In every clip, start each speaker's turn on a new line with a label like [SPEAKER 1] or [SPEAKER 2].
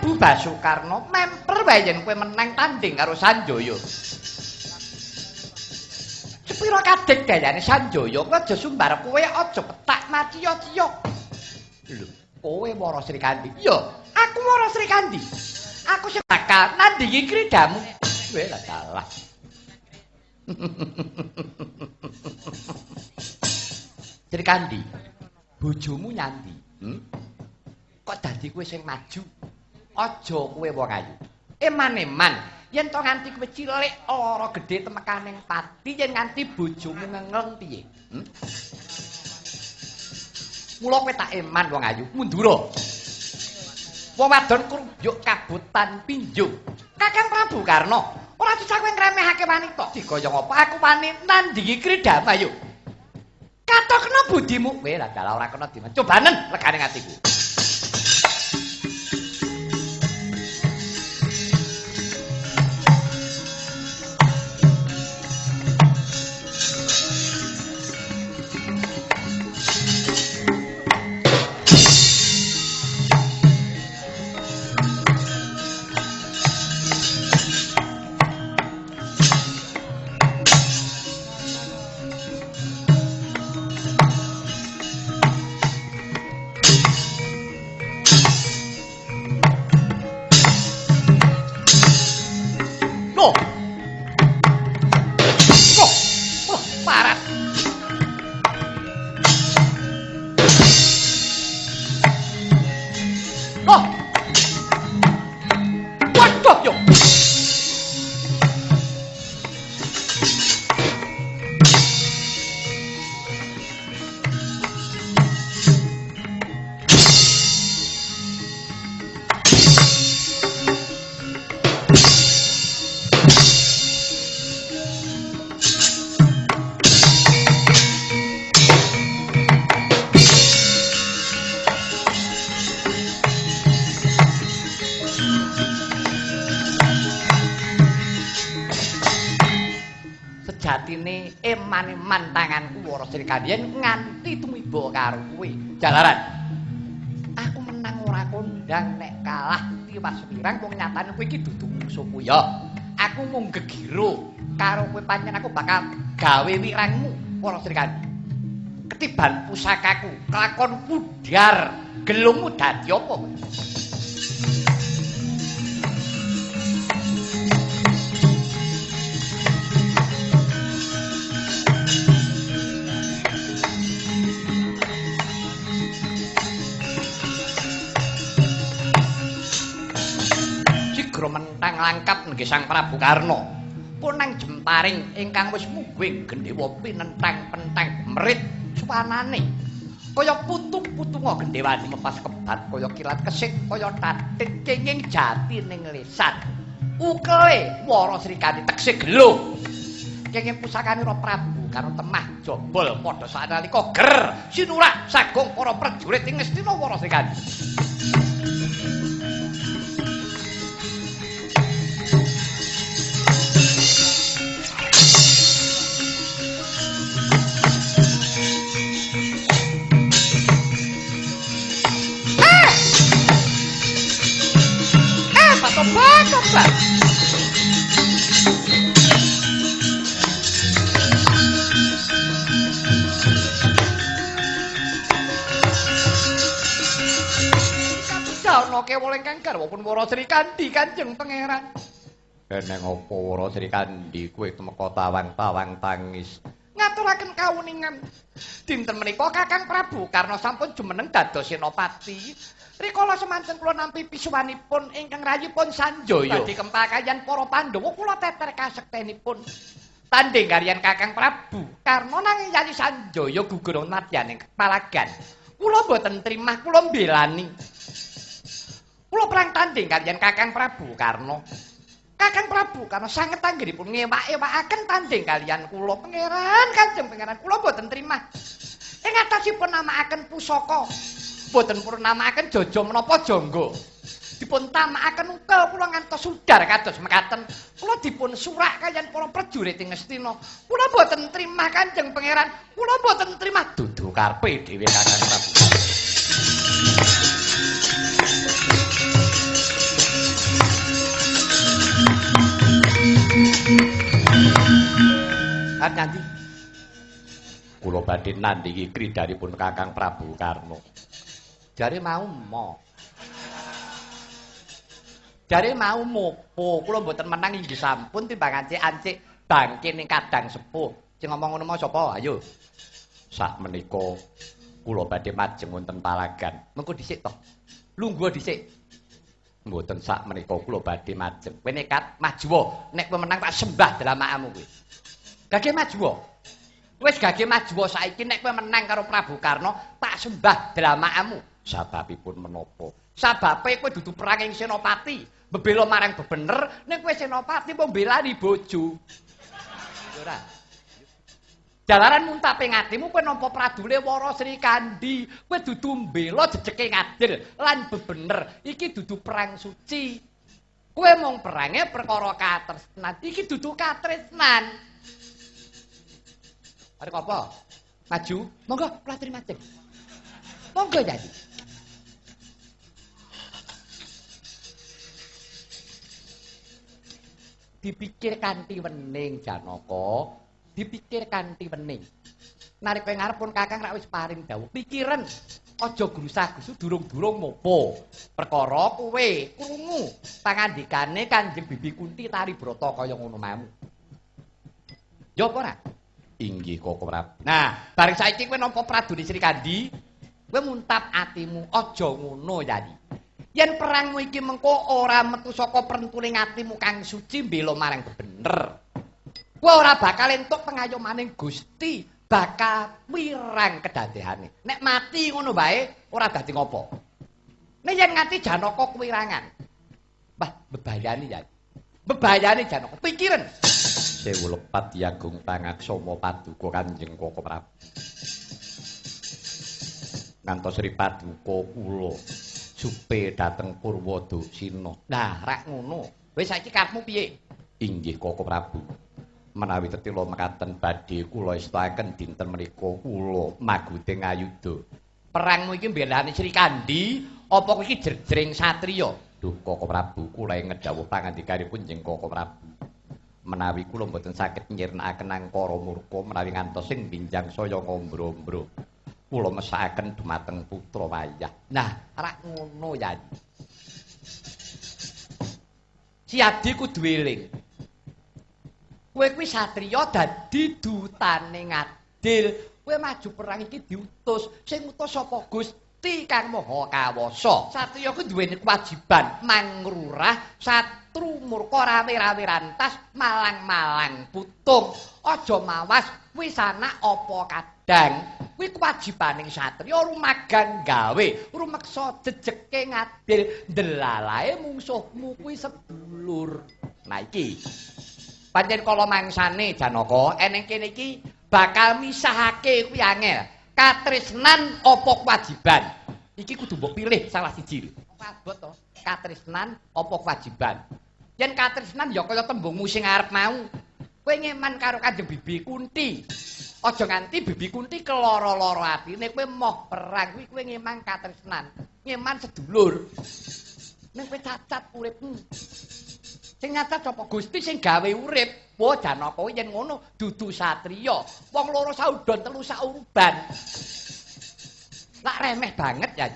[SPEAKER 1] Prabu Basukarna memper wae yen kowe menang tanding karo Sanjaya. Sepira kadek gayane Sanjaya, kowe aja sumbar kowe aja petak maciya-ciya. Lho, kowe Wara Srikandi. Iya, aku Wara Srikandi. Aku sing bakal nandingi kridamu. Kowe lah salah. Srikandi, bojomu nyandi. Kok dadi kowe sing maju? Aja kowe wong ayu. Eman-eman yen to nganti kowe cilik lara gedhe temekaning pati yen nganti bojomu ngengeng piye? Mula kowe tak eman wong ayu, mundura. Wong wadon kruyuk kabutan pinjung. Kakang Prabu Karna, ora cocok kowe ngremehake wanita. Digoyong apa aku wani nandingi kridamu ayo. Katokno budimu. Kowe lah dalah ora kena dimen. Cobanen legane atiku. Sejatine eman-eman tanganku Wara Srikandi nganti tumiba karo kowe. Jalaran. Aku menang ora kondang nek kalah tiwas pirang wong nyatane kowe iki dudu musuhku ya. Aku mung gegiro karo kowe pancen aku bakal gawe wirangmu Wara Srikandi. Ketiban pusakaku, kelakon pudar, gelungmu dadi apa? Mentang langkap nggih Sang Prabu Karna punang jemparing ingkang wis mungguing gendhewa pinentang pentang merit suwanane kaya putung-putunga gendhewane mepas kebat kaya kilat kesik kaya tatik kenging jati ning lisan ukele Wara Srikandi teksih gelo kenging pusakane Ra Prabu Karna temah jobol padha sanalika ger sinurak sagung para prajurit ing Ngastina Wara Srikandi. Coba. Kapitauna kewa ingkang garwapun Wara Srikandi Kanjeng Pangeran. Eneng apa Wara Srikandi kowe temeka tawang-tawang tangis. Ngaturaken kawuningan. Dinten menika Kakang Prabu Karna sampun jumeneng dados senopati. Rikala semanten kula nampi pisuwanipun ingkang rayipun Sanjaya. Badhe kempakayan para Pandhawa kula teter kasektenipun. Tanding kaliyan Kakang Prabu Karna nanging Yayi Sanjaya gugur madyaning kepalagan. Kula boten trimah kula mbelani. Kula perang tanding kaliyan Kakang Prabu Karna. Kakang Prabu Karna sanget anggenipun ngewak-ewakaken tanding kaliyan kula Pangeran Kanjeng Pangeran kula boten trimah. Ing atasipun namakaken pusaka boten purun namakaken jaja menapa jangga. Dipun tamakaken ukel kula ngantos sudar kados mekaten. Kula dipun surak kaliyan para prajurit ing Ngastina. Kula boten trimah Kanjeng Pangeran. Kula boten trimah dudu karepe dhewe Kakang Prabu. Kan Nyandi. Kula badhe nandhingi kridanipun Kakang Prabu Karna. Jare mau mo. Jare mau mopo, kula mboten menang inggih sampun timbang ancik-ancik bangke ning kadang sepuh. Sing ngomong ngono mau sapa? Ayo. Sak menika kula badhe majeng wonten palagan. Mengko dhisik to. Lungguh dhisik. Mboten sak menika kula badhe majeng. Kowe nekat maju. Nek kowe menang tak sembah dlamakamu kowe. Gage maju. Wis gage maju saiki nek kowe menang karo Prabu Karna tak sembah dlamakamu. Sababipun menapa? Sababe kowe dudu perang ing Senopati, bebela marang bebener, nek kowe Senopati mbok mbelani bojo. Ora. Jalaran muntape ngatimu kowe nampa pradule Wara Sri Kandi, kowe dudu mbela jejeke ngadil lan bebener. Iki dudu perang suci. Kowe mung perange perkara katresnan. Iki dudu katresnan. Arep apa? Maju. Monggo platri maceng. Monggo jadi. Dipikir kanthi wening Janaka, dipikir kanthi wening. Narik kowe ngarep pun Kakang rak wis paring dawuh. Pikiran aja grusah-grusu durung-durung mopo. Perkara kowe krungu pangandikane Kanjeng Bibi Kunti Tari Brata kaya ngono mau. Ya apa ora? Inggih Koko Prabu. Nah, bareng saiki kowe nampa Pradune Sri Kandi, kowe muntap atimu aja ngono jadi. Yen perangmu iki mengko ora metu saka perentune atimu kang suci mbela marang bener. Kowe ora bakal entuk pengayomaning Gusti, bakal wirang kedadehane. Nek mati ngono bae ora dadi ngopo. Nek yen ngati Janaka kuwirangan. Wah, bebayani ya. Bebayani Janaka. Pikiran. Sewu lepat Yagung Pangaksama Paduka Kanjeng Koko Prabu. Ngantos Sri Paduka kula supe dateng Purwadasina. Nah, rak ngono. Wis saiki karepmu piye? Inggih Koko Prabu. Menawi tetila mekaten badhe kula estakaken dinten menika kula maguting ayuda. Perangmu iki mbelani Sri Kandi apa kowe iki jrejreng satriya? Duh Koko Prabu, kula ngedhawuh pangandikanipun Jeng Koko Prabu. Menawi kula mboten saged nyirnakaken angkara murka menawi ngantos sing binjang saya ngombro-ombro. Kula mesakaken dumateng putra wayah. Nah, rak ngono ya. Si Adi kudu eling. Kowe kuwi satriya dadi dutane ngadil. Kowe maju perang iki diutus. Sing utus sapa? Gusti Kang Maha Kawasa. Satriya kuwi duweni kewajiban mangrurah satru murka rawe-rawe rantas malang-malang putung. Aja mawas kuwi sanak apa kadang. Kuwi kewajibaning satriya rumagang gawe, rumeksa jejeke ngadil ndelalae mungsuhmu kuwi sedulur. Nah iki pancen kala mangsane Janaka eneng kene iki bakal misahake kuwi angel. Katresnan apa kewajiban? Iki kudu mbok pilih salah siji. Abot to, katresnan apa kewajiban? Yen katresnan ya kaya tembungmu sing arep mau. Kowe ngeman karo Kanjeng Bibi Kunti. Aja nganti Bibi Kunti keloro-loro atine kowe moh perang kuwi kowe ngeman katresnan. Ngeman sedulur. Nek kowe cacat uripmu. Sing nyata sapa Gusti sing gawe urip. Wah Janaka yen ngono dudu satriya. Wong loro saudon telu sauruban. Lak remeh banget ya.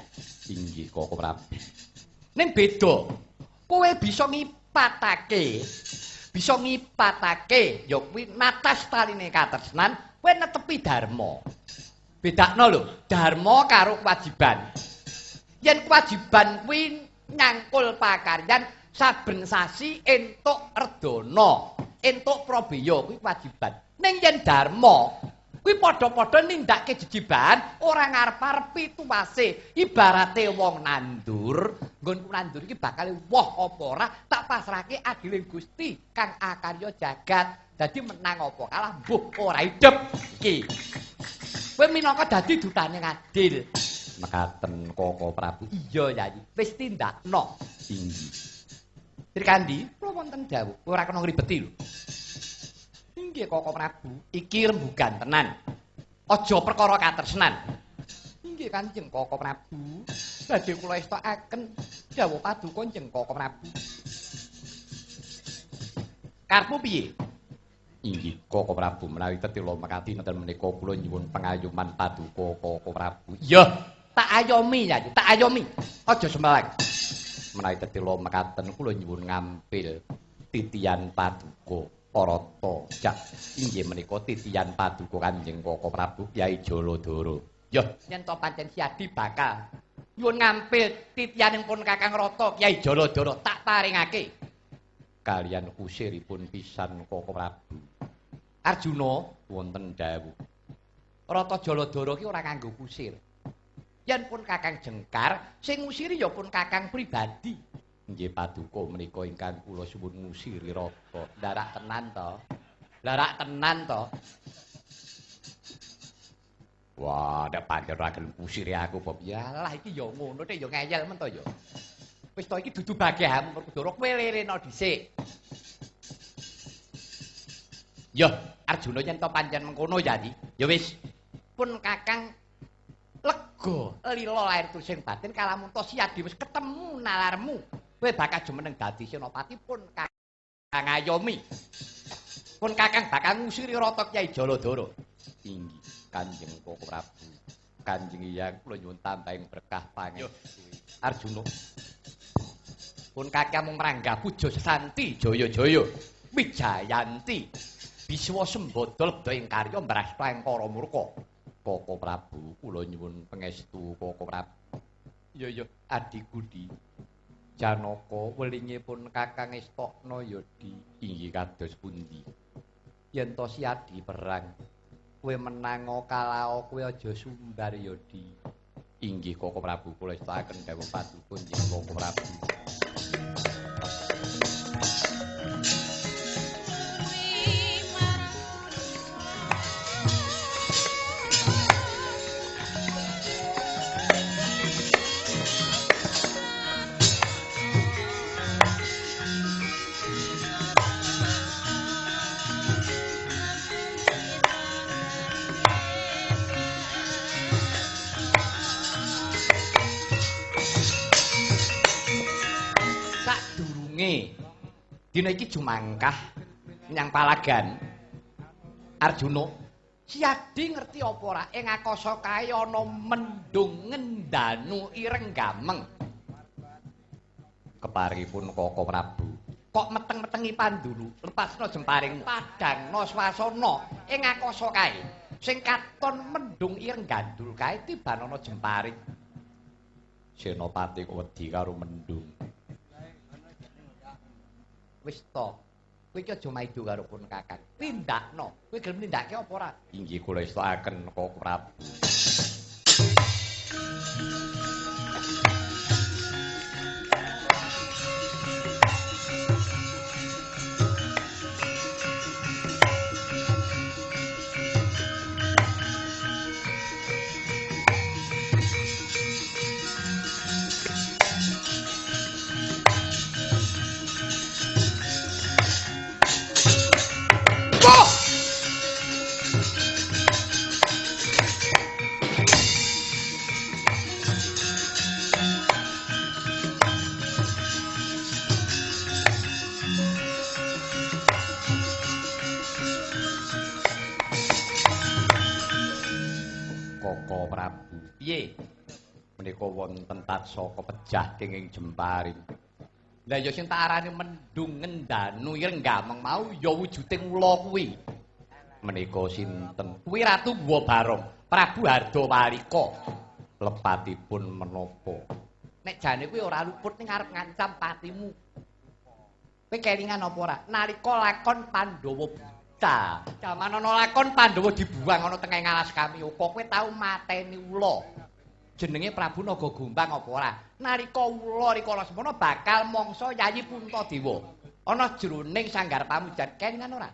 [SPEAKER 1] Inggih Koko Prabu. Ning beda. Kowe bisa ngipatake. Bisa ngipatake ya kuwi natas taline katresnan, kowe netepi dharma. Bedakno lho, dharma karo kewajiban. Yen kewajiban kuwi nyangkul pakaryan saben sasi entuk redana, entuk prabeya kuwi kewajiban. Ning yen dharma kuwi padha-padha nindakake jejiban ora ngarep-arepi tuwase. Ibarate wong nandur, nggonku nandur iki bakal woh apa ora tak pasrahke adiling Gusti kang akarya jagat. Dadi menang apa kalah mbuh ora hidup iki. Kowe minangka dadi dutane ngadil. Mekaten Koko Prabu. Iya Yayi, wis tindakno. Inggih. Sri Kandi, kula wonten dawuh, ora kena ngribeti lho. Inggih Koko Prabu, iki rembugan tenan. Aja perkara katresnan. Inggih Kanjeng Koko Prabu. Badhe kula estakaken dawuh paduka Kanjeng Koko Prabu. Karepmu piye? Inggih Koko Prabu menawi tetila mekati nenten menika kula nyuwun pengayuman paduka Koko Prabu. Iya, tak ayomi ya, tak ayomi. Aja semelek. Menawi tetila mekaten kula nyuwun ngampil titian paduka Parata. Jak inggih menika titian paduka Kanjeng Koko Prabu Kyai Jaladara. Ya, yen to pancen Siadi bakal nyuwun ngampil titianipun Kakang Rata Kyai Jaladara tak paringake. Kaliyan kusiripun pisan Koko Prabu. Arjuna wonten dawuh. Rata Jaladara ki ora kanggo kusir. Yen pun Kakang Jengkar, sing ngusiri ya pun Kakang pribadi. Nggih paduka menika ingkang kula suwun ngusiri Rata. Darak tenan to. Darak tenan to. Wah, nek pancen ora gelem kusiri aku Bob. Yalah iki ya ngono nek ya ngeyel men to ya. Wis to iki dudu bagianmu Werkudara kowe lirena dhisik. Ya, Arjuna yen to pancen mengkono ya Di. Ya wis. Pun Kakang lega lila lair tulising batin kalamun to Siadi wis ketemu nalarmu. Kowe bakal jumeneng dadi senopati pun Kakang ayomi. Pun Kakang bakal ngusiri Rata Kyai Jaladara. Inggih Kanjeng Koko Prabu. Kanjeng Hyang kula nyuwun tambahing berkah pangestu. Arjuna. Pun Kakang mung mranggah puja sesanti jaya-jaya. Wijayanti. Biswa sembada lebda ing karya mbrasta ing para murka. Koko Prabu kula nyuwun pangestu Koko Prabu. Ya adiku Di. Janaka welingipun Kakang Estokna ya Di. Inggih kados pundi? Yen to Siadi perang, kowe menang kalao kowe aja sumbar ya Di. Inggih Koko Prabu kula estakaken dawuh paduka njenengan Koko Prabu. Dina iki jumangkah menyang Palagan. Arjuna, Siadi ngerti apa ora ing akasa kae ana mendung ngendanu ireng gameng. Keparipun Koko Prabu. Kok meteng-metengi pandulu, lepasna jemparing padangna swasana ing akasa kae. Sing katon mendung ireng gandul kae tiban ana jemparing. Senopati kok wedi karo mendung. Wis to. Kowe iki aja maido karo pun Kakang. Tindakno. Kowe gelem nindakake apa ora? Inggih kula estakaken Koko Prabu. Koko Prabu. Piye? Menika wonten tatsaka pejah kenging jemparing. Lah ya sing tak arani mendung ngendanu ireng gameng mau ya wujuding ula kuwi. Menika sinten? Kuwi Ratu Guwa Barong, Prabu Hardawalika. Lepatipun menapa? Nek jane kuwi ora luput ning arep ngancam patimu. Kowe kelingan apa ora? Nalika lakon Pandhawa buta. Jaman ana lakon Pandhawa dibuang ana tengah alas Kamyaka, kowe tau mateni ula. Jenenge Prabu Nagagombang apa ora? Nalika ula rikala semana bakal mangsa Yayi Puntadewa. Ana jroning sanggar pamujan kelingan ora?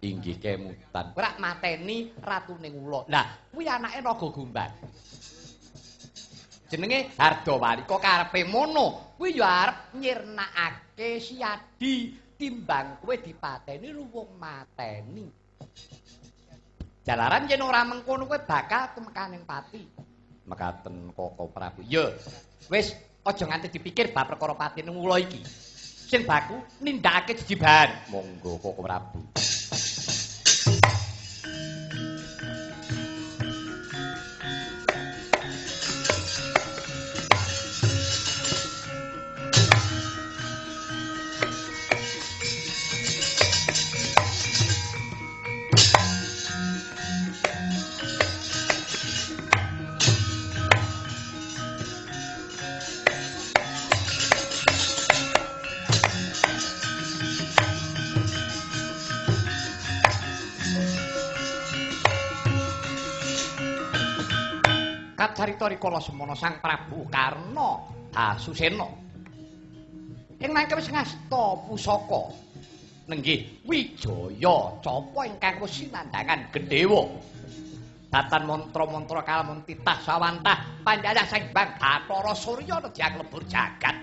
[SPEAKER 1] Inggih kemutan. Ora mateni ratuning ula. Lah, kuwi anake Nagagombang. Jenenge Hardawalika karepe mono. Kuwi ya arep nyirnakake Siadi timbang kowe dipateni luwung mateni. Jalaran yen ora mengkono kowe bakal temekaning pati. Mekaten Koko Prabu. Ya, wis aja nganti dipikir bab perkara patine ula iki. Sing baku nindakake jejiban. Monggo Koko Prabu. kacarita rikala semana Sang Prabu Karna Dasusena ing mangke wis ngasta pusaka nenggih Wijaya Capa ingkang wis sinandhangan Gendhewa datan mantra-mantra kalamun titah sawantah panjaya Sang Hyang Bathara Surya nedya lebur jagat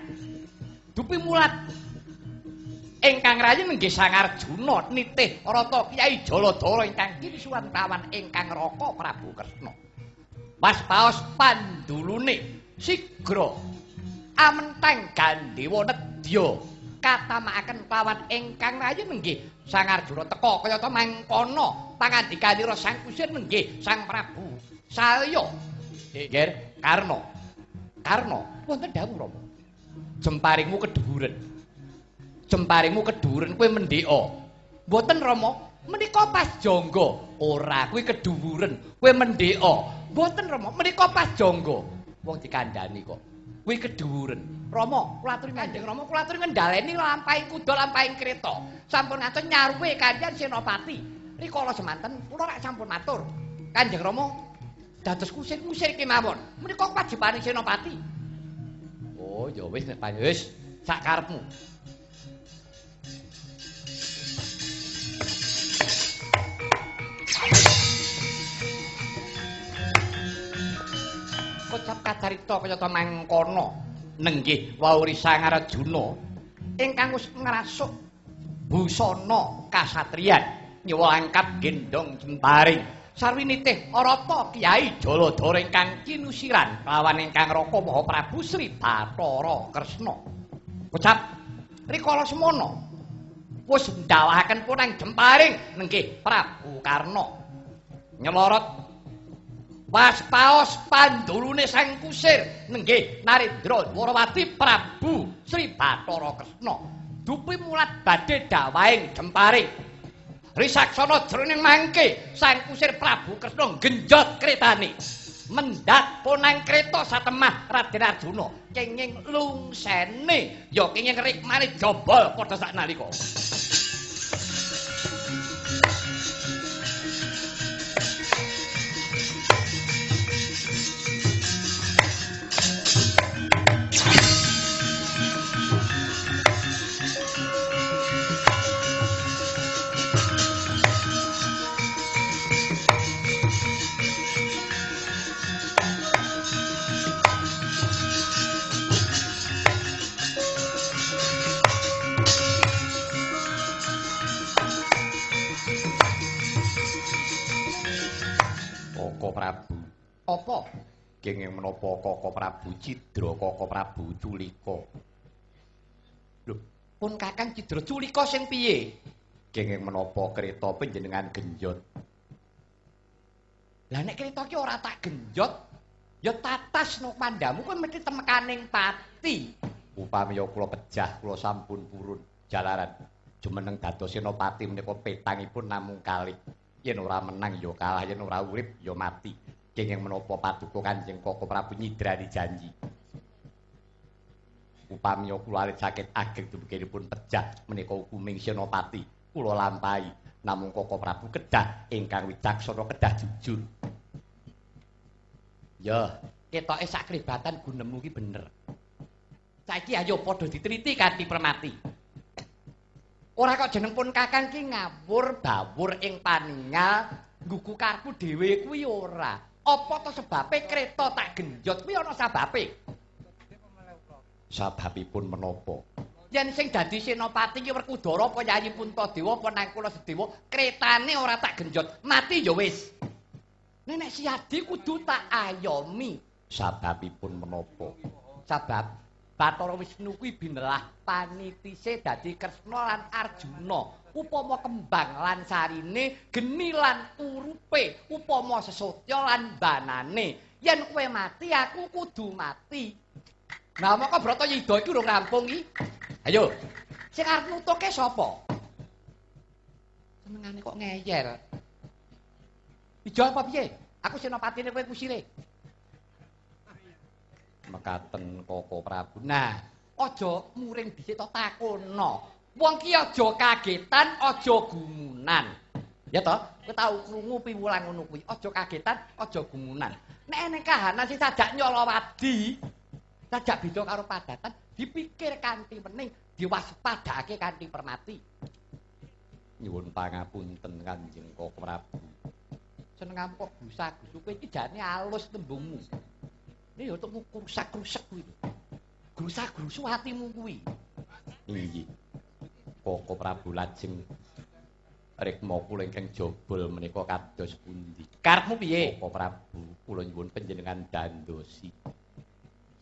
[SPEAKER 1] dupi mulat ingkang rayi nenggih Sang Arjuna nitih rata Kyai Jaladara ingkang kinisuwan kawan ingkang Raka Prabu Kresna waspaos pandulune sigra amenteng Gandhewa nedya katamakaken kawan ingkang rayi nenggih Sang Arjuna teka kayata mangkono pangandikanira Sang Kusir nenggih Sang Prabu Salya nggih Karna wonten dawuh Rama jemparingmu kedhuwuren kowe mendheka mboten Rama menika pas jangga ora kuwi kedhuwuren kowe mendheka mboten Rama menika pas jangga wong dikandhani kok kuwi kedhuwuren Rama kula aturi Kanjeng Rama kula aturi ngendhaleni lampahing kuda lampahing kreta sampun ngaten nyaruwe kanjeng Senopati rikala semanten kula rak sampun matur Kanjeng Rama dados kusir kemawon menika kewajibaning Senopati oh ya wis nek wis sak karepmu kocap kacarita kayata mangkono nenggih wawuri Sang Arjuna ingkang wis ngrasuk busana kasatriyan nyawa angkat gendong jemparing sarwi nitih arata Kyai Jaladara ingkang kinusiran lawan ingkang Raka Maha Prabu Sri Bathara Kresna kocap rikala semana wis ndawahaken punang jemparing nenggih Prabu Karna nyelorot waspaos pandulune Sang Kusir nenggih Narendra Dwarawati Prabu Sri Bathara Kresna dupi mulat badhe dawahing jemparing risaksana jroning mangke Sang Kusir Prabu Kresna genjot kretane mendhat punang kreta satemah Raden Arjuna kenging lungsene ya kenging rikmane jobol padha saknalika Prabu. Apa? Kenging menapa Kaka Prabu Cidra, Kaka Prabu Culika? Lho, pun Kakang Cidra Culika sing piye? Kenging menapa kreta panjenengan genjot? Lah nek kreta ki ora tak genjot, ya tatas no mandamu kowe mesti temekaning pati. Upami kula pejah, kula sampun purun jalaran. Jumeneng dados senopati menika petangipun namung kalih. Yen ora menang ya kalah, yen ora urip ya mati. Kenging menapa paduka Kanjeng Kaka Prabu nyidrani janji. Upami kula alit saged ageng dumuginipun pejah menika hukuming senopati kula lampahi. Namung Kaka Prabu kedah ingkang wicaksana kedah jujur. Ya, ketoke sak kribatan gunemmu ki bener. Saiki ayo padha ditriti kanthi permati. Ora kok jeneng pun Kakang ki ngawur bawur ing paningal nggugu karepku dhewe kuwi ora. Apa to sebabe kreta tak genjot kuwi ana sababe? Sababipun menapa? Yen sing dadi senopati ki Werkudara apa Yayi Puntadewa apa Nangkula Sedewa, kretane ora tak genjot, mati ya wis. Nek Siadi kudu tak ayomi. Sababipun menapa? Sabab Bathara Wisnu kuwi binelah panitise dadi Kresna lan Arjuna. Upama kembang lan sarine, geni lan urupe, upama sesotya lan banane. Yen kowe mati, aku kudu mati. Nah, maka Bratayuda iki urung rampung iki. Ayo. Sing arep nutuke sapa? Senengane kok ngeyel. Ijo apa piye? Aku senopatine kowe kusire. Mekaten Kaka Prabu. Nah, aja muring dhisik to takono. Wong ki aja kagetan, aja gumunan. Ya to? Kowe tau krungu piwulang ngono kuwi. Aja kagetan, aja gumunan. Nek eneng kahanan sing sajak nyolowadi, sajak beda karo padatan, dipikir kanthi wening, diwaspadakake kanthi permati. Nyuwun pangapunten Kanjeng Koko Prabu. Senengamu kok gusa-gusu kowe iki jane alus tembungmu. Ini ya untuk krusak-krusek kuwi. Grusak-grusu hatimu kuwi. Inggih. Koko Prabu lajeng rikma kula ingkang jobol menika kados pundi? Karepmu piye? Koko Prabu, kula nyuwun panjenengan dandosi.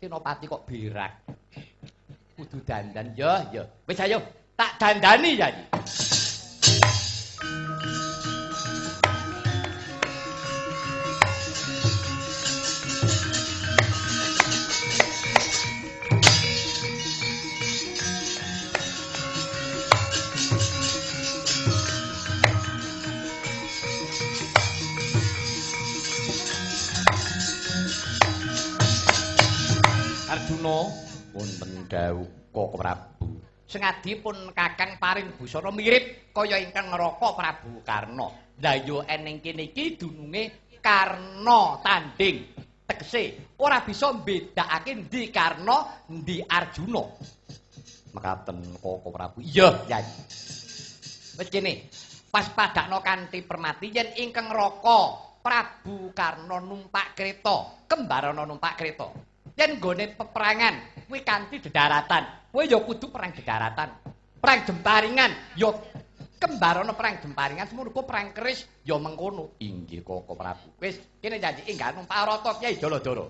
[SPEAKER 1] Senopati kok berak. Kudu dandan ya. Wis ayo, tak dandani ya. Arjuna wonten dawuh Koko Prabu. Sengadipun Kakang paring busana mirip kaya ingkang ngraka Prabu Karna. Lah yo eneng kene iki dununge Karna tanding. Tegese ora bisa mbedakake ndi Karna, ndi Arjuna. Mekaten Koko Prabu. Iya, Yai. Wis kene. Pas padakno kanthi permati yen ingkang ngraka Prabu Karna numpak kreta, kembarana numpak kreta. Yen nggone peperangan kuwi kanthi dedaratan, kowe ya kudu perang dedaratan. Perang jemparingan ya kembarana perang jemparingan semono perang keris ya mengkono. Inggih Koko Prabu. Wis kene janji enggak numpak rata Kyai Daladara.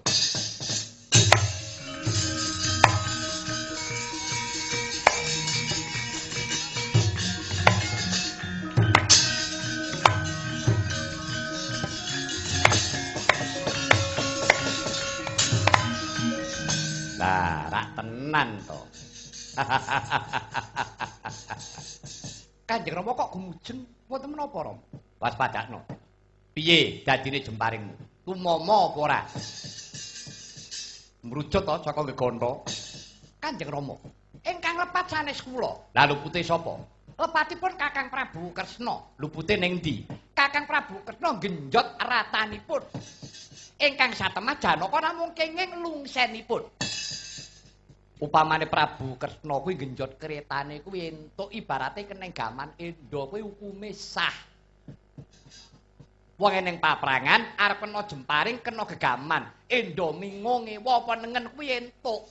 [SPEAKER 1] Lah, rak tenan to. Kanjeng Rama kok gumujeng, wonten menapa, Ram? Waspadakno. Piye dadine jemparingmu? Tumama apa ora? Mrucut to saka Geganta. Kanjeng Rama, ingkang lepat sanes kula. Lah lupute sapa? Lepatipun Kakang Prabu Kresna. Lupute ning ndi? Kakang Prabu Kresna genjot ratanipun. Ingkang satemah Janaka namung kenging lungsenipun. Upamane Prabu Kresna kuwi genjot kretane kuwi entuk ibarate keneng gaman Enda kuwi hukume sah. Wong eneng paprangan arep kena jemparing kena gegaman. Enda mingung ewa apa nengen kuwi entuk.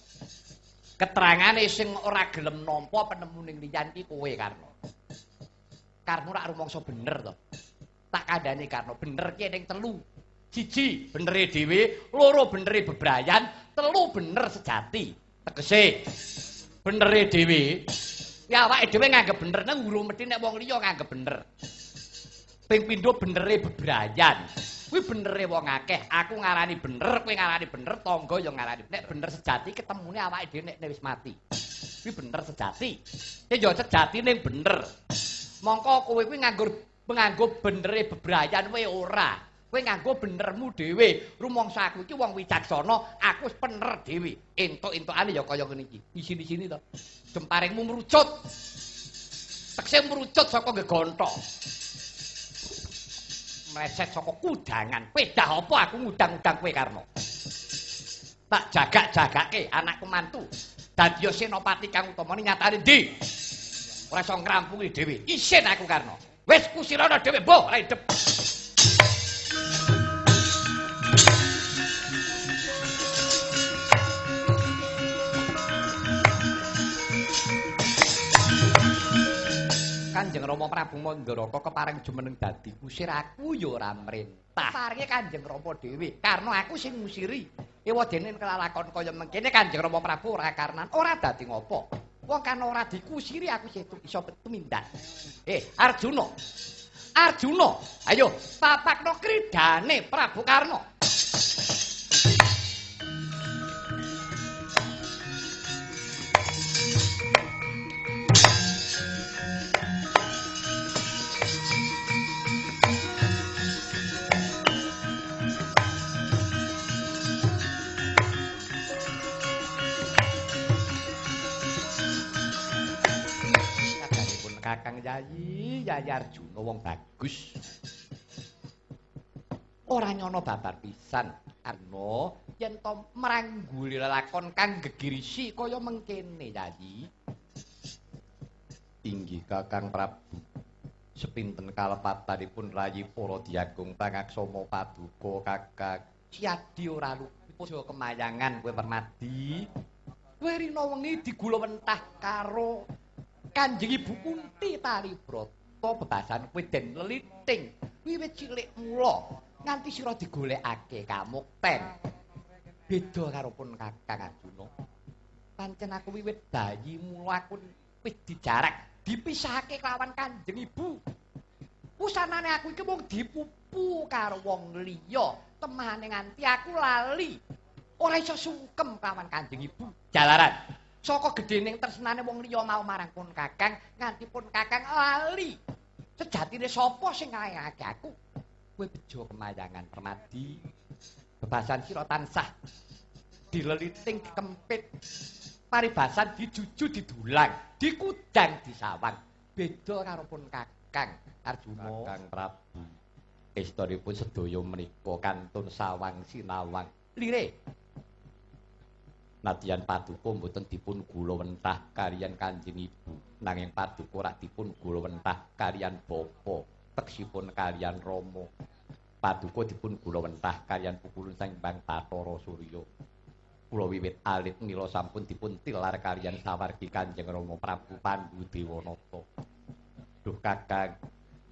[SPEAKER 1] Keterangane sing ora gelem nampa penemuning liyan iki kowe Karna. Karna rak rumangsa bener to. Tak kandhani Karna bener ki ning telu. Siji benere dhewe, loro benere bebrayan, telu bener sejati. Tegese benere dhewe ya awake dhewe nganggep bener nang urung mesti nek wong liya nganggep bener. Ping pindho benere bebrayan. Kuwi benere wong akeh, aku ngarani bener, kowe ngarani bener, tangga ya ngarani. Nek bener sejati ketemune awake dhewe nek wis mati. Kuwi bener sejati. Ya sejati ning bener. Mongko kowe kuwi nganggo benere bebrayan kowe ora. Kowe nganggo benermu dhewe. Rumangsa aku iki wong wicaksana, aku wis bener dhewe. Entuk-entukane ya kaya ngene iki. Isini-sini to. Jemparingmu merucut. Tekse merucut saka Geganta. Meleset saka kudangan. Pedah apa aku ngudang-udang kowe Karna? Tak jagak-jagake anakku mantu. Dadi senopati kang utama nyatane ndi? Ora iso ngrampungi dhewe. Isin aku Karna. Wis kusirana dhewe, mbuh, redep. Kanjeng Rama Prabu Mandaraka kepareng jumeneng dadi kusir aku ya ora mrentah. Paringe Kanjeng Rama dhewe, karena aku sing ngusiri. Ewadene kelakon kaya mengkene Kanjeng Rama Prabu ora karenan ora dadi ngopo. Wong kan ora dikusiri aku iso tumindak. Arjuna. Arjuna, ayo papakno kridane Prabu Karna. Kakang Yayi Arjuna wong bagus. Ora nyono babar pisan. Arjuna yen to mrangguli lelakon kang gegirisi kaya mengkene Yayi. Inggih Kakang Prabu. Sepinten kalepatanipun rayi para diagung pangaksama paduka Kakang Siadi ora lupa kemayangan kowe Permadi. Kowe rina wengi digulawentah karo Kanjeng Ibu Kunti Taribrata bebasan kowe den leliting wiwit cilik mula nganti sira digolekake kamukten. Beda karo pun Kakang Arjuna. Pancen aku wiwit bayi mula aku wis dijarak dipisahake kelawan Kanjeng Ibu. Usanane aku iki mung dipupu karo wong liya, temane nganti aku lali. Ora iso sungkem kelawan Kanjeng Ibu. Jalaran saka gedhening tresnane wong liya mau marang pun Kakang nganti pun Kakang lali. Sejatine sapa sing nglayakake aku? Kowe bejo kemayangan Permadi. Bebasan sira tansah dileliting dikempit. Paribasan dijuju didulang, dikudang disawang. Beda karo pun Kakang Arjuna. Kakang Prabu. Estunipun sedaya menika kantun sawang sinawang. Lire. Nadyan paduka mboten dipun gulawentah kaliyan Kanjeng Ibu, nanging paduka rak dipun gulawentah kaliyan bapa, teksipun kaliyan Rama. Paduka dipun gulawentah kaliyan pukulun Sambang Bathara Surya. Kula wiwit alit mila sampun dipun tilar kaliyan sawargi Kanjeng Rama Prabu Pandhu Dewanata. Duh Kakang,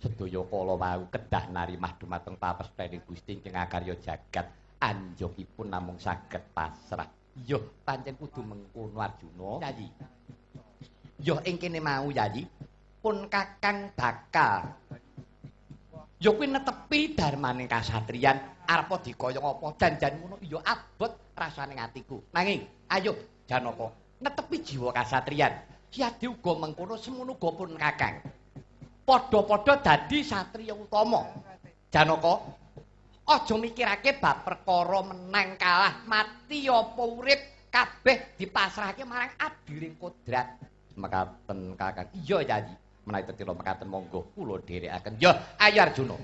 [SPEAKER 1] sedaya kala wau kedah narimah dumateng papesthaning Gusti ingkang ngakarya jagat, anjogipun namung saged pasrah. Yo pancen kudu mengkono Arjuna. Yayi. Yo ing kene mau Yayi, pun Kakang bakal yo kuwi netepi darmaning kasatriyan arep dikaya apa jan-jan ngono yo abot rasane atiku. Nanging ayo Janaka netepi jiwa kasatriyan. Siadi uga mengkono semono uga pun Kakang. Padha-padha dadi satriya utama. Janaka aja mikirake bab perkara menang kalah mati apa urip kabeh dipasrahake marang adiring kodrat. Mekaten Kakang. Iya Yayi, menawi tetira mekaten monggo kula dherekaken. Ya, ayo Arjuna.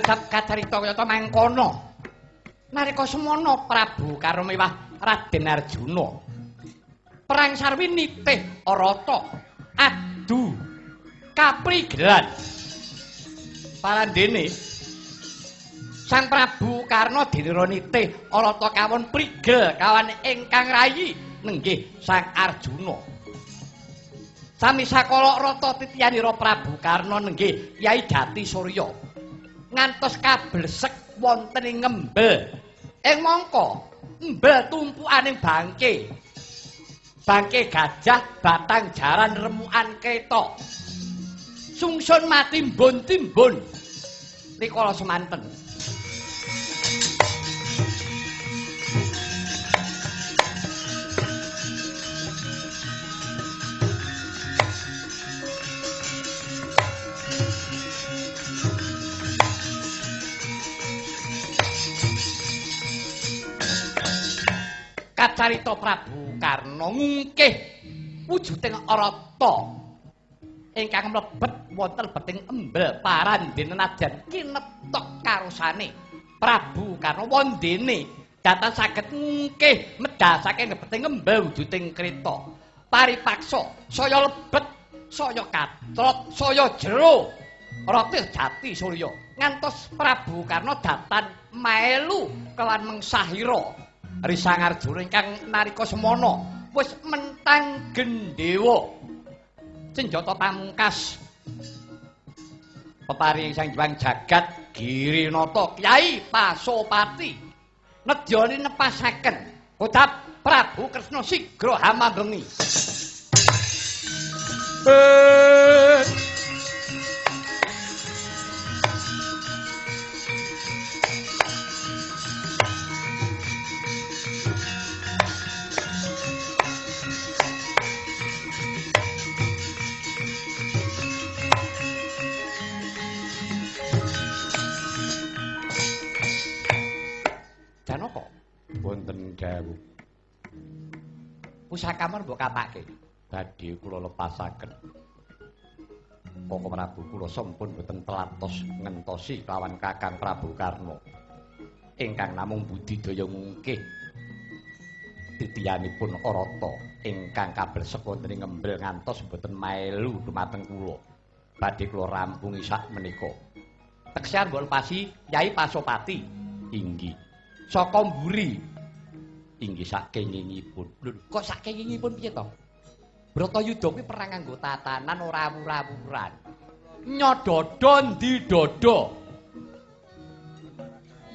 [SPEAKER 1] kadap kacarita kaya mangkono. Nalika semana Prabu Karna miwah Raden Arjuna perang sarwi nitih Arata adu kaprigelan. Parandene Sang Prabu Karna dinira nitih Arata kawon prigel kawan ingkang rayi nenggih Sang Arjuna. Sami sakala rata titiyanira Prabu Karna nenggih Yai Jati Surya ngantos kablesek wonten ing ngembel. Ing mangka embel tumpukaning bangke. Bangke gajah batang jaran remukan ketok. Sungsun mati timbun-timbun. Rikala semanten. Kacarita Prabu Karna ngungkih wujuding Arata ingkang mlebet wonten beting embel parandene nadyan kinetok karosane Prabu Karna wondene datang saged ngungkih medhasake beting embel wujuding kreta paripaksa saya lebet saya katrot saya jero Ratih Jati Surya ngantos Prabu Karna datan melu kelan mengsahira Risang Arjuna ingkang narika semana wis mentang gendhewa senjata pamungkas peparing Sang Hyang Jagat Girinata Kyai Pasopati nedyani nepasaken ucap Prabu Kresna sigra hamabengi. Janaka wonten dawuh pusakamun mbok kapake badhe kula lepasaken Koko Prabu kula sampun boten telatos ngentosi kawan Kakang Prabu Karna ingkang namung budidaya ngungkih titiyanipun Arata ingkang kablesek wonten ing ngembel ngantos boten melu dumateng kula badhe kula rampungi sak menika teksian mbok lepasi Yai Pasopati inggih saka mburi inggih sakengingipun. Lho, kok sakengingipun piye to? Bratayuda kuwi perang nganggo tatanan ora awur-awuran. Nyododo ndi dodo.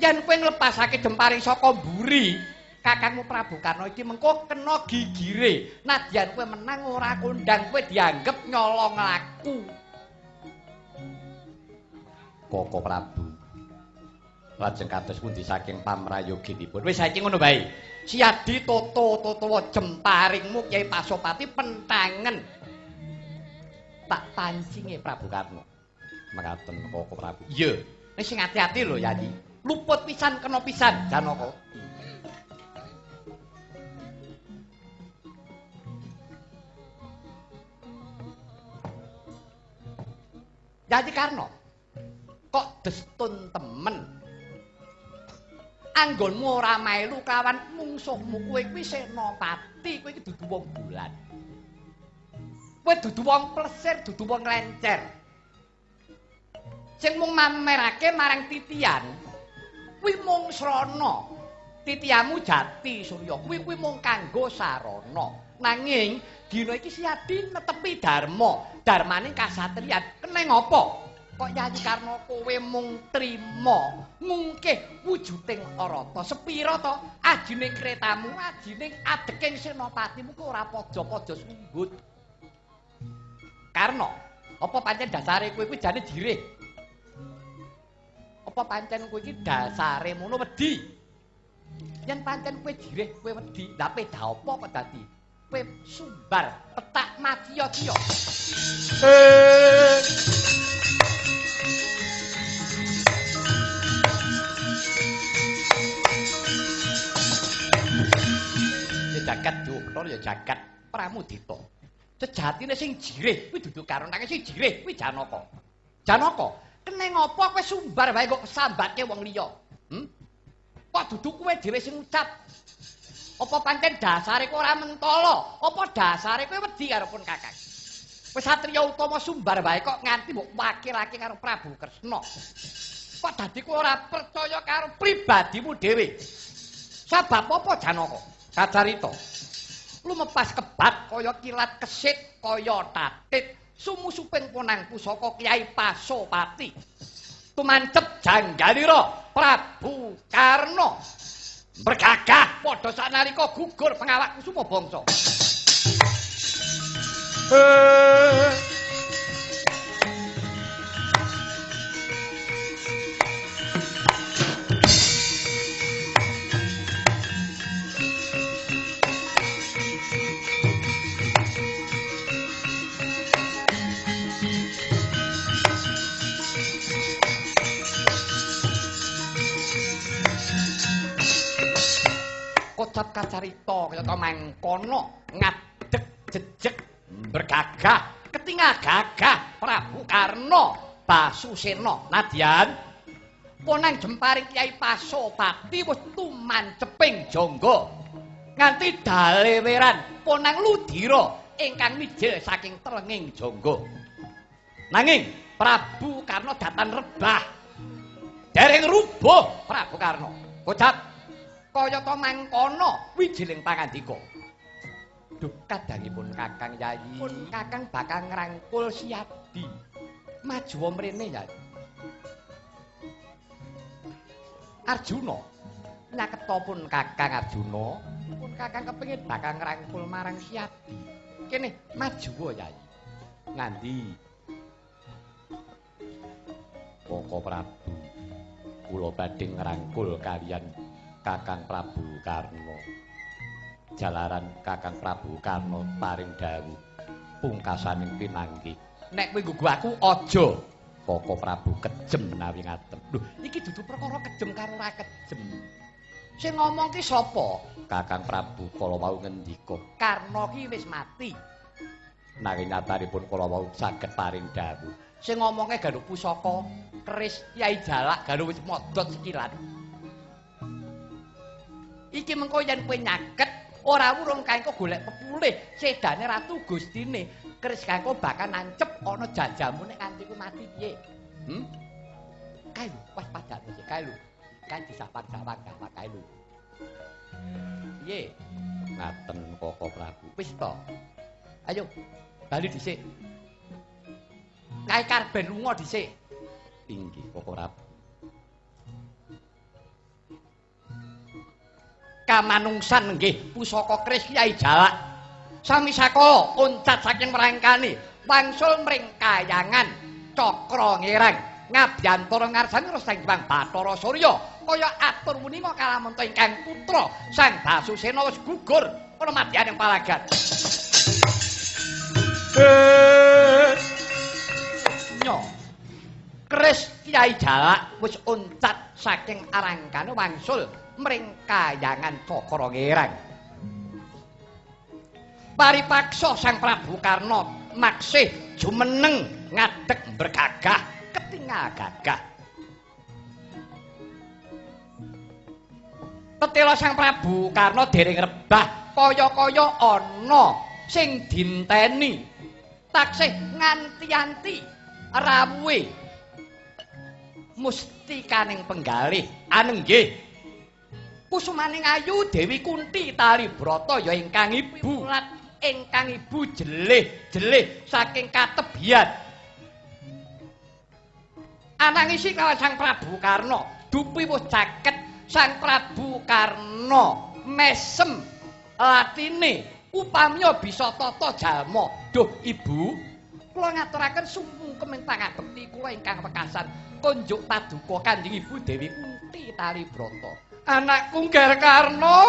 [SPEAKER 1] Yen kowe nglepasake jemparing saka mburi, Kakangmu Prabu Karna iki mengko kena gigire. Nadyan kowe menang ora kondang kowe dianggep nyolong laku. Koko Prabu lajeng kados pundi saking pamrayoginipun. Wis saiki ngono bae. Siadi toto jemparingmu Kyai Pasopati pentangen. Tak pancinge Prabu Karna. Mekaten Koko Prabu. Iya, nek sing ati-ati lho Yayi. Luput pisan kena pisan Janaka. Yayi Karna. Kok destun temen. Anggonmu ora melu kawan mungsuhmu kowe kuwi Senopati, kowe iki dudu wong bulan. Kowe dudu wong plesir, dudu wong lencer. Sing mung mamerake marang titian kuwi mung srana. Titiamu Jati Surya kuwi mung kanggo sarana. Nanging dina iki siadi netepi dharma, dharmaning kasatriyan. Keneng apa? Kok Yayi Karna kowe mung trima ngungkih wujuding Arata sepira to ajining kretamu ajining adeking senopatimu kok ora padha-padha sumbut Karna apa pancen dasare kowe kuwi jane jirih apa pancen kowe iki dasare ngono wedi yen pancen kowe jirih kowe wedi lha peda apa kok dadi kowe sumbar petak matiya-tiya jagat dokter ya jagat pramudita. Sejatine sing jirih kuwi dudu karo nanging sing jirih kuwi Janaka. Janaka, Kene ngopo kowe sumbar wae kok kesambatke wong liya? Kok dudu kowe dhewe sing ngucap? Apa pancen dasare kowe ora mentolo? Apa dasare kowe wedi karo pun Kakang? Kowe satriya utama sumbar wae kok nganti mbok wakilake karo Prabu Kresna. Kok dadi kowe ora percaya karo pribadimu dhewe? Sebab apa Janaka? Kacarita. Lumepas kebat kaya kilat kesit kaya tatit sumusuping ponang pusaka Kyai Pasopati. Tumancep janggalira Prabu Karna. Bergagah padha sanalika gugur pengawak kusuma bangsa. Kocap kacarita kaya ta mangkono ngadeg jejeg bergagah ketinggal gagah Prabu Karna Basusena nadyan ponang jemparing Kyai Pasopati wis tumanceping jangga nganti daleweran ponang ludira ingkang mijil saking trenging jangga nanging Prabu Karna datan rebah dereng rubuh Prabu Karna kocap kaya ta mangkono wijiling pangandika. Duh kadangipun Kakang Yayi. Pun Kakang bakal ngrangkul Siadi. Maju mrene Yayi. Arjuna. Nyaketa pun Kakang Arjuna, pun Kakang kepengin bakal ngrangkul marang Siadi. Kene maju Yayi. Ngandi. Poko Prabu. Kula badhe ngrangkul kaliyan Kakang Prabu Karna. Jalaran Kakang Prabu Karna paring dawuh pungkasaning pinanggih. Nek kowe nggugu aku aja. Koko Prabu kejem menawi ngaten. Lho, iki dudu perkara kejem karo ora kejem. Sing ngomong ki sapa? Kakang Prabu kala wau ngendika, Karna ki wis mati. Nanging nyatanipun kala wau saged paring dawuh. Sing ngomongke ganduk pusaka keris Kyai Jalak ganduk wis modot sikilan. Iki mengko yen kowe nyaket ora urung kanggo golek pepulih sedane ratu Gustine keris kanggo bakal nancep ana janjamu nek kanthi ku mati piye. Kae lho wis padane sik kae lho. Kae disapang-sapang gampang kae lho. Piye? Ngaten Koko Prabu. Wis to. Ayo bali dhisik. Kae karben lunga dhisik. Inggih Koko Prabu. Kamanungsan nggih pusaka keris Kyai Jalak sami sakala oncat saking merangkane wangsul mring kayangan cakra ngerang ngabyantara ngarsane Roseng Bang Bathara Surya kaya atur muninga kalamonta ingkang putra Sang Basusena wis gugur ana madyaning palagan. Nyo keris Kyai Jalak wis oncat saking arangkane wangsul mring kayangan cakra ngerang. Paripaksa Sang Prabu Karna maksih jumeneng ngadeg bergagah ketingal gagah. Ketela Sang Prabu Karna dereng rebah kaya-kaya ana sing dinteni taksih nganti-anti rawuhe mustikaning penggalih anenggih kusumaning ayu Dewi Kunti Talibrata ya ingkang ibu ingkang ibu jelih-jelih saking katebian. Ananging kala Sang Prabu Karna dupi wis caket Sang Prabu Karna mesem latine upamya bisa tata jalma. Duh Ibu, kula ngaturaken sumungkem pangabekti kula ingkang wekasan kunjuk paduka Kanjeng Ibu Dewi Kunti Talibrata. Anakku Ger Karna.